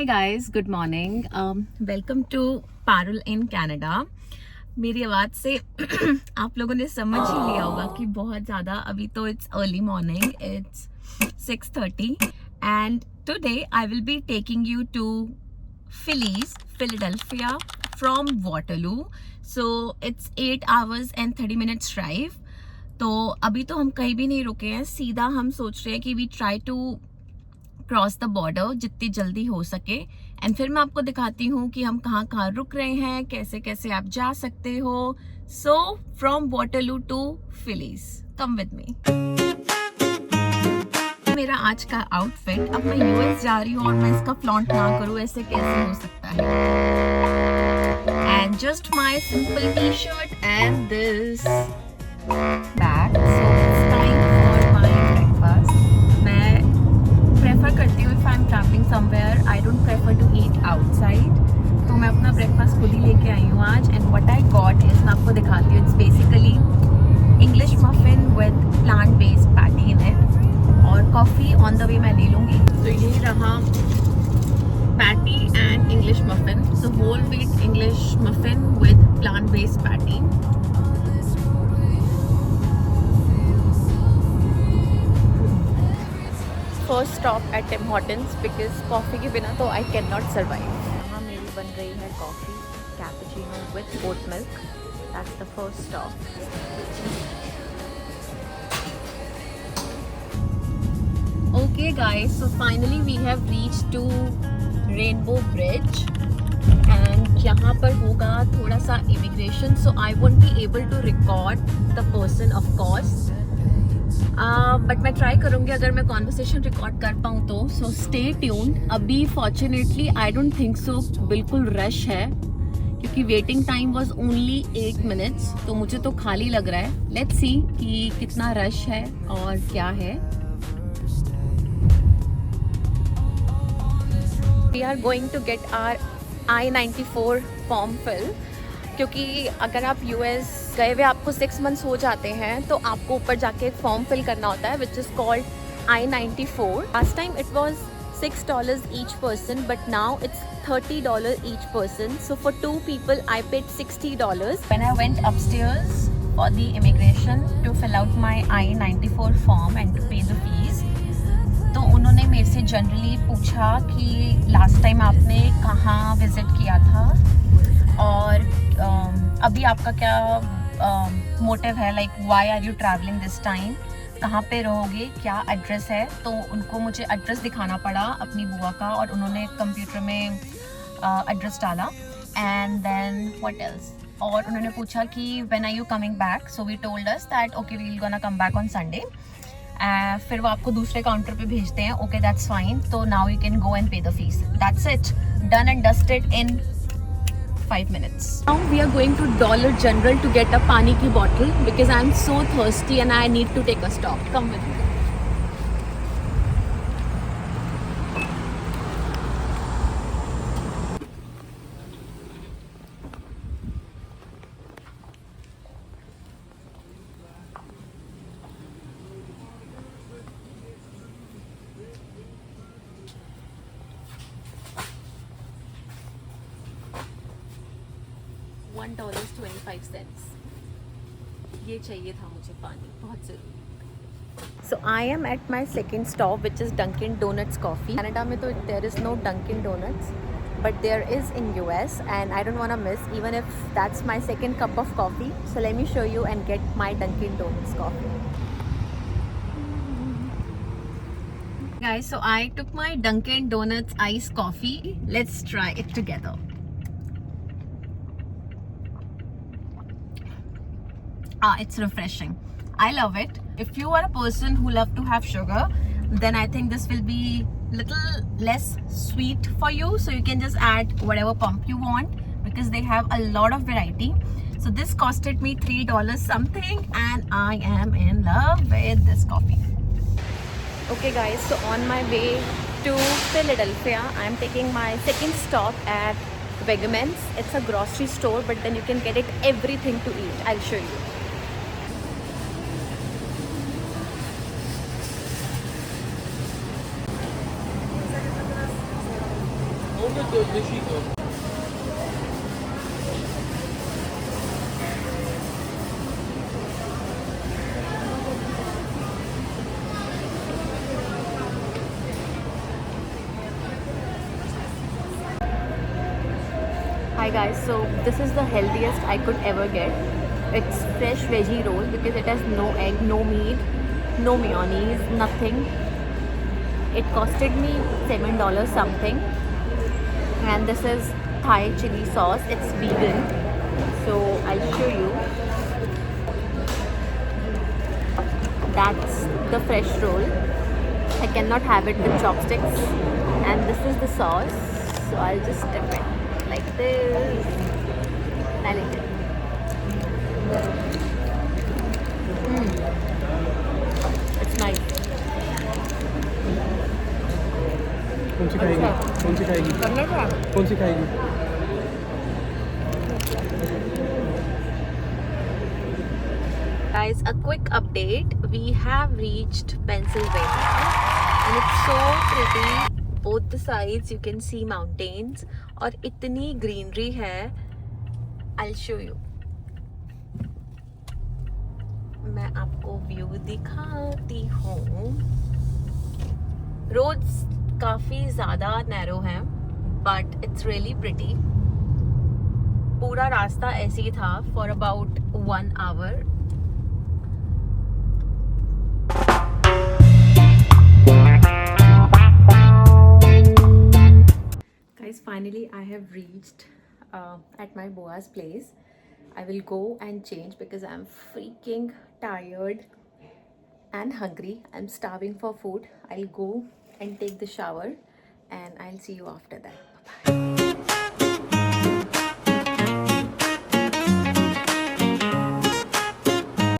Hi guys, good morning. Welcome to Parul in Canada. मेरी आवाज़ से आप लोगों ने समझ ही लिया होगा कि बहुत ज़्यादा अभी तो it's early morning, it's 6:30 and today I will be taking you to Philadelphia from Waterloo. So it's 8 hours and 30 minutes drive. तो अभी तो हम कहीं भी नहीं रुके हैं, सीधा हम सोच रहे हैं कि we try to cross the border जितनी जल्दी हो सके एंड फिर मैं आपको दिखाती हूँ कि हम कहाँ कहाँ रुक रहे हैं, कैसे कैसे आप जा सकते हो। So from Waterloo to Phillies, come with me. मेरा आज का आउटफिट, अब मैं यूएस जा रही हूँ और मैं इसका फ्लॉन्ट ना करूँ, ऐसे कैसे हो सकता है। And just my simple T shirt and this bag. So it's time for my breakfast. मैं प्रेफर करती हूँ, if I am travelling somewhere I don't prefer to eat outside, तो मैं अपना ब्रेकफास्ट खुद ही लेके आई हूँ आज। And what I got is, मैं आपको दिखाती हूँ, it's basically English muffin with plant based patty in it, और कॉफ़ी ऑन द वे मैं ले लूँगी। तो यही रहा patty and English muffin. So whole wheat English muffin with plant based patty. First stop at Tim Hortons because coffee के बिना तो आई कैन नॉट सर्वाइव। यहाँ मेरी बन रही है coffee cappuccino with oat milk. That's the first stop. Okay guys, so finally we have reached to rainbow bridge and यहाँ पर होगा थोड़ा सा immigration, so I won't be able to record the person of course, but मैं try करूँगी अगर मैं conversation record कर पाऊँ तो। So stay tuned. अभी fortunately I don't think so बिल्कुल रश है, क्योंकि waiting time was only 8 minutes, तो मुझे तो खाली लग रहा है। लेट्स सी कि कितना रश है और क्या है। We are going to get our I-94 form fill, क्योंकि अगर आप यूएस गए हुए आपको 6 months हो जाते हैं तो आपको ऊपर जाके एक फॉर्म फिल करना होता है which is called I-94। Last time it was $6 each person, but now it's $30 each person. So for 2 people I paid $60. When I went upstairs for the immigration to fill out my I-94 form and to pay the fees, तो उन्होंने मेरे से generally पूछा कि last time आपने कहाँ visit किया था और अभी आपका क्या मोटिव है, like why are you travelling this time, कहाँ पे रहोगे, क्या एड्रेस है। तो उनको मुझे एड्रेस दिखाना पड़ा अपनी बुआ का, और उन्होंने कंप्यूटर में एड्रेस डाला। एंड देन व्हाट एल्स, और उन्होंने पूछा कि when are you coming back, so we told us that okay we will gonna come back on Sunday. फिर वो आपको दूसरे काउंटर पे भेजते हैं। ओके दैट्स फाइन, तो now you can go and pay the fees. That's it, done and dusted in 5 minutes. Now we are going to Dollar General to get a pani ki bottle because I am so thirsty and I need to take a stop. Come with me. $1.25. ये चाहिए था मुझे पानी, बहुत ज़रूरी। So I am at my second stop, which is Dunkin' Donuts coffee. Canada में तो there is no Dunkin' Donuts, but there is in US, and I don't want to miss, even if that's my second cup of coffee. So let me show you and get my Dunkin' Donuts coffee. Guys, so I took my Dunkin' Donuts iced coffee. Let's try it together. It's refreshing. I love it. If you are a person who love to have sugar, then I think this will be little less sweet for you. So you can just add whatever pump you want because they have a lot of variety. So this costed me $3 something, and I am in love with this coffee. Okay guys, so on my way to Philadelphia, I am taking my second stop at Wegmans. It's a grocery store, but then you can get it everything to eat. I'll show you. Hi guys, so this is the healthiest I could ever get. It's fresh veggie roll because it has no egg, no meat, no mayonnaise, nothing. It costed me $7 something. And this is Thai chili sauce. It's vegan. So I'll show you. That's the fresh roll. I cannot have it with chopsticks. And this is the sauce. So I'll just dip it like this. I like it. It's nice. कौन सी खाएगी? कौन सी खाएगी? करना क्या? कौन सी खाएगी? Guys, a quick update. We have reached Pennsylvania and it's so pretty. Both the sides you can see mountains और इतनी greenery है. I'll show you. मैं आपको व्यू दिखाती हूँ. रोड्स काफ़ी ज़्यादा नैरो हैं but it's really pretty. पूरा रास्ता ऐसे ही था for about 1 hour. Guys, finally I have reached at my Boa's place. I will go and change because I'm freaking tired and hungry. I'm starving for food. I'll go and take the shower and I'll see you after that. Bye-bye.